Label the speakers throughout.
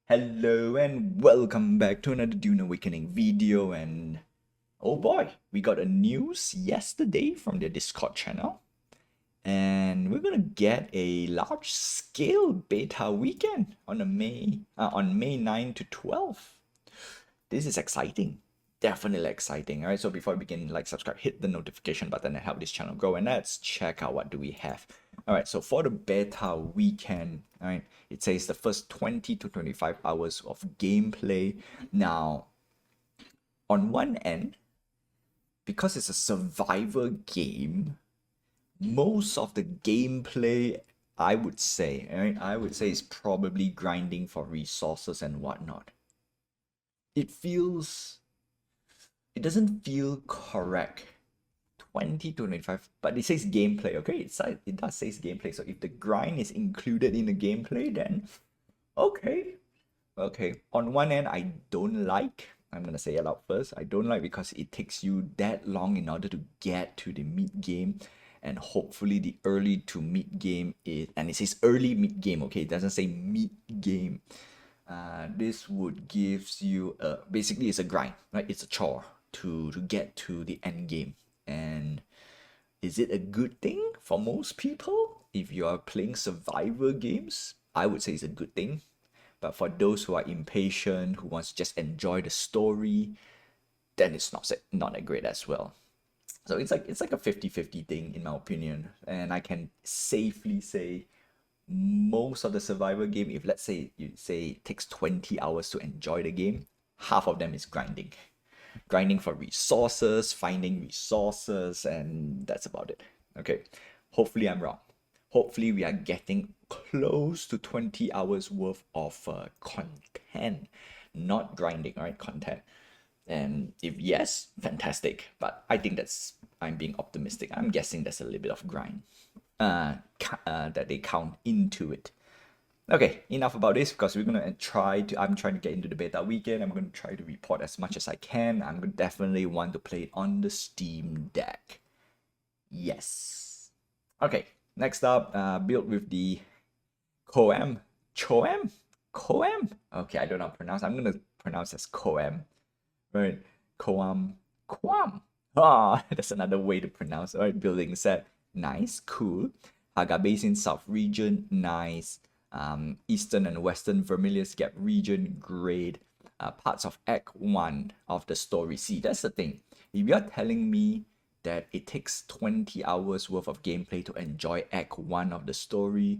Speaker 1: Hello and welcome back to another Dune Awakening video. And oh boy, we got a news yesterday from the Discord channel, and we're gonna get a large scale beta weekend on May 9 to 12. This is exciting. Definitely exciting. All right, so before we begin, like, subscribe, hit the notification button and help this channel grow. And let's check out what do we have. All right, so for the beta weekend, all right, it says the first 20 to 25 hours of gameplay. Now, on one end, because it's a survivor game, most of the gameplay, I would say, all right, I would say is probably grinding for resources and whatnot. It feels it doesn't feel correct. 20 to 25, but it says gameplay, okay? It does say gameplay. So if the grind is included in the gameplay, then okay. Okay. On one end, I don't like, I'm gonna say it out first. I don't like because it takes you that long in order to get to the mid game. And hopefully the early to mid game is, and it says early mid game, okay? It doesn't say mid game. This would gives you basically it's a grind, right? It's a chore to get to the end game. And is it a good thing for most people? If you are playing survivor games, I would say it's a good thing. But for those who are impatient, who wants to just enjoy the story, then it's not that great as well. So it's like a 50-50 thing in my opinion. And I can safely say most of the survivor game, if let's say you say it takes 20 hours to enjoy the game, half of them is grinding for resources, finding resources, and that's about it. Okay, hopefully I'm wrong. Hopefully we are getting close to 20 hours worth of content, not grinding, all right? Content. And if yes, fantastic. But I think I'm being optimistic. I'm guessing there's a little bit of grind that they count into it. Okay, enough about this because we're gonna I'm trying to get into the beta weekend. I'm gonna try to report as much as I can. I'm gonna definitely want to play it on the Steam Deck. Yes. Okay, next up, built with the Coam. Choam? Coam? Okay, I don't know how to pronounce. I'm gonna pronounce as Coam. Right. Coam. Quam. Ah, that's another way to pronounce. All right, building set. Nice, cool. Haga Basin South region, nice. Eastern and Western Vermilius Gap region, great. Parts of Act 1 of the story. See, that's the thing. If you're telling me that it takes 20 hours worth of gameplay to enjoy Act 1 of the story,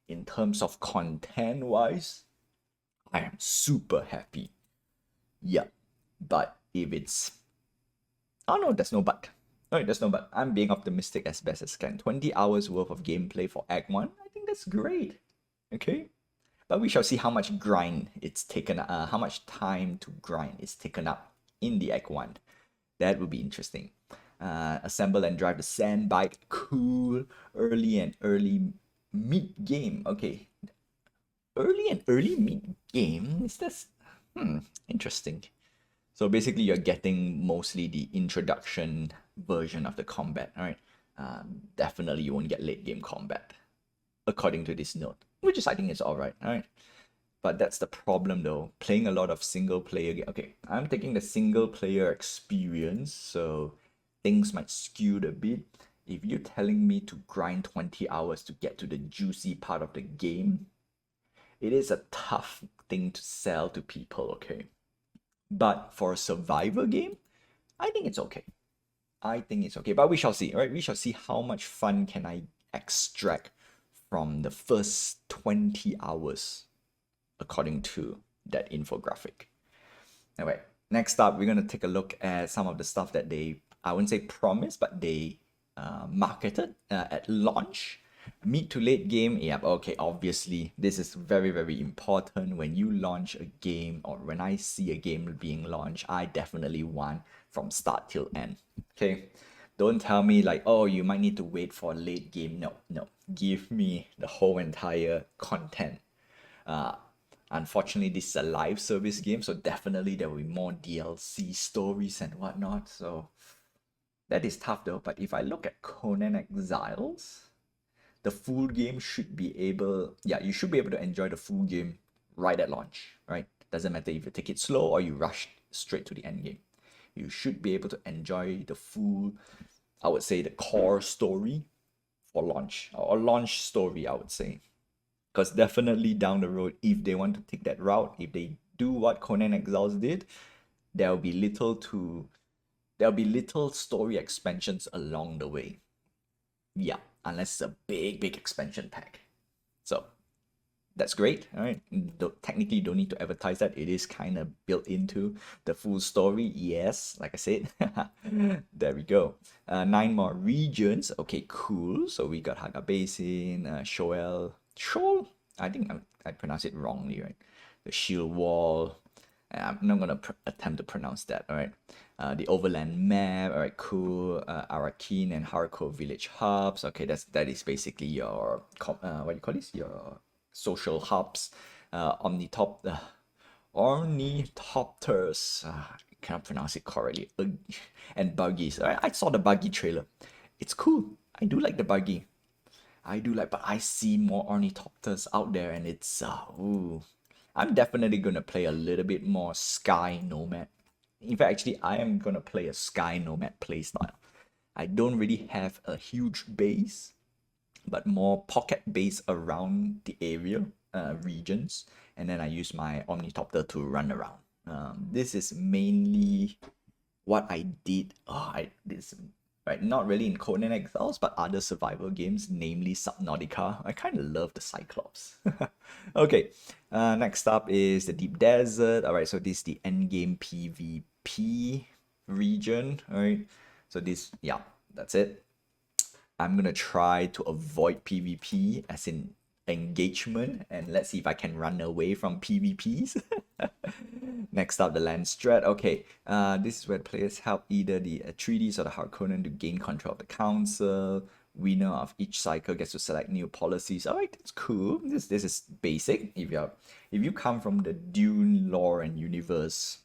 Speaker 1: in terms of content wise, I am super happy. Yeah. But if it's, oh no, there's no but. No, there's no but. I'm being optimistic as best as can. 20 hours worth of gameplay for Act 1, I think that's great. Okay. But we shall see how much grind it's taken, how much time to grind is taken up in the Act 1. That would be interesting. Assemble and drive the sand bike. Cool. Early mid game. Okay. Early mid game? Is this? Interesting. So basically, you're getting mostly the introduction version of the combat, all right? Definitely, you won't get late game combat, according to this note, which is, I think, is all right, all right? But that's the problem, though. Playing a lot of single player. Okay, I'm taking the single player experience, so things might skew a bit. If you're telling me to grind 20 hours to get to the juicy part of the game, it is a tough thing to sell to people, okay? But for a survivor game, I think it's okay. I think it's okay. But we shall see, right? We shall see how much fun can I extract from the first 20 hours according to that infographic. Anyway, next up, we're going to take a look at some of the stuff that they, I wouldn't say promised, but they marketed at launch. Mid to late game, yeah, okay, obviously, this is very, very important. When you launch a game or when I see a game being launched, I definitely want from start till end, okay? Don't tell me like, oh, you might need to wait for a late game. No, no, give me the whole entire content. Unfortunately, this is a live service game, so definitely there will be more DLC stories and whatnot, so that is tough though. But if I look at Conan Exiles, the full game should be able, yeah, you should be able to enjoy the full game right at launch, right? Doesn't matter if you take it slow or you rush straight to the end game. You should be able to enjoy the full, I would say, the core story for launch, or launch story, I would say. Because definitely down the road, if they want to take that route, if they do what Conan Exiles did, there'll be little story expansions along the way. Yeah, unless it's a big expansion pack. So that's great. All right. Technically, you don't need to advertise that. It is kind of built into the full story. Yes, like I said. There we go. 9 more regions. Okay, cool. So we got Haga Basin, Shoal. I think I pronounced it wrongly, right? The Shield Wall. I'm not gonna attempt to pronounce that. All right. The overland map. All right, cool. Arakin and Harco village hubs. Okay, that is basically your what do you call this? Your social hubs. Ornithopters. I cannot pronounce it correctly. And buggies. I saw the buggy trailer. It's cool. I do like the buggy. I do like, but I see more ornithopters out there, and it's ooh. I'm definitely gonna play a little bit more Sky Nomad. In fact, actually, I am gonna play a Sky Nomad playstyle. I don't really have a huge base, but more pocket base around the area, regions, and then I use my Omnitopter to run around. This is mainly what I did. This right, not really in Conan Exiles, but other survival games, namely Subnautica. I kind of love the Cyclops. Okay, next up is the Deep Desert. All right, so this is the endgame PvP region. All right, so this, yeah, that's it. I'm gonna try to avoid PvP, as in engagement, and let's see if I can run away from PvPs. Next up, the land strat. Okay, this is where players help either the Atreides or the Harkonnen to gain control of the council. Winner of each cycle gets to select new policies. All right, that's cool. This is basic. If you come from the Dune lore and universe,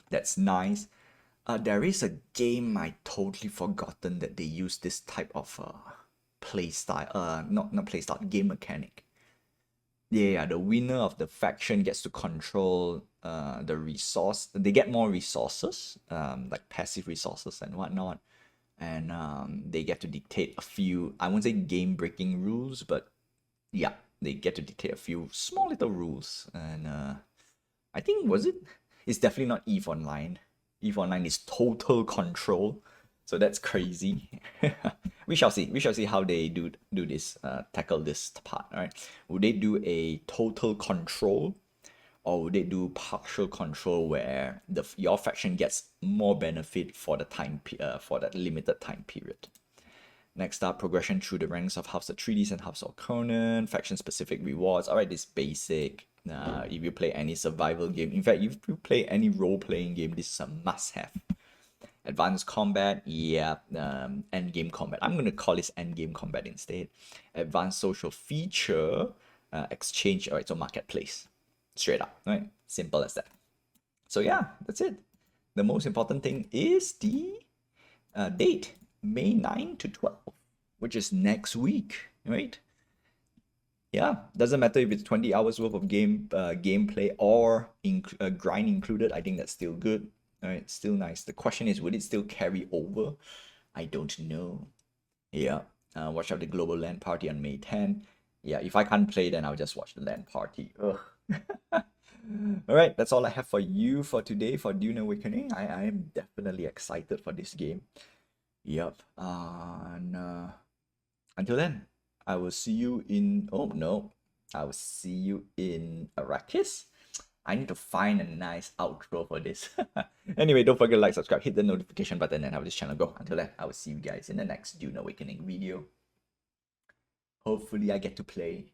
Speaker 1: that's nice. There is a game I totally forgotten that they use this type of play style. Not play style, game mechanic. Yeah, the winner of the faction gets to control the resource. They get more resources, like passive resources and whatnot, and they get to dictate a few. I won't say game-breaking rules, but yeah, they get to dictate a few small little rules. And I think it's definitely not EVE Online. EVE Online is total control, so that's crazy. We shall see. We shall see how they do this, tackle this part. All right, would they do a total control, or would they do partial control where your faction gets more benefit for the for that limited time period? Next up, progression through the ranks of House Atreides and House Conan, faction-specific rewards. All right, this base. If you play any survival game, in fact, if you play any role-playing game, this is a must-have. Advanced combat, yeah, end game combat. I'm gonna call this end game combat instead. Advanced social feature, exchange. All right, so marketplace, straight up, right? Simple as that. So yeah, that's it. The most important thing is the date, May 9 to 12, which is next week, right? Yeah, doesn't matter if it's 20 hours worth of gameplay or grind included. I think that's still good. All right, still nice. The question is, would it still carry over? I don't know. Yeah, watch out the global LAN party on May 10. Yeah, if I can't play, then I'll just watch the LAN party. Ugh. All right, that's all I have for you for today for Dune Awakening. I am definitely excited for this game. Yep. And until then, I will see you in. Oh no, I will see you in Arrakis. I need to find a nice outro for this. Anyway, don't forget to like, subscribe, hit the notification button, and how this channel go. Until then, I will see you guys in the next Dune Awakening video. Hopefully, I get to play.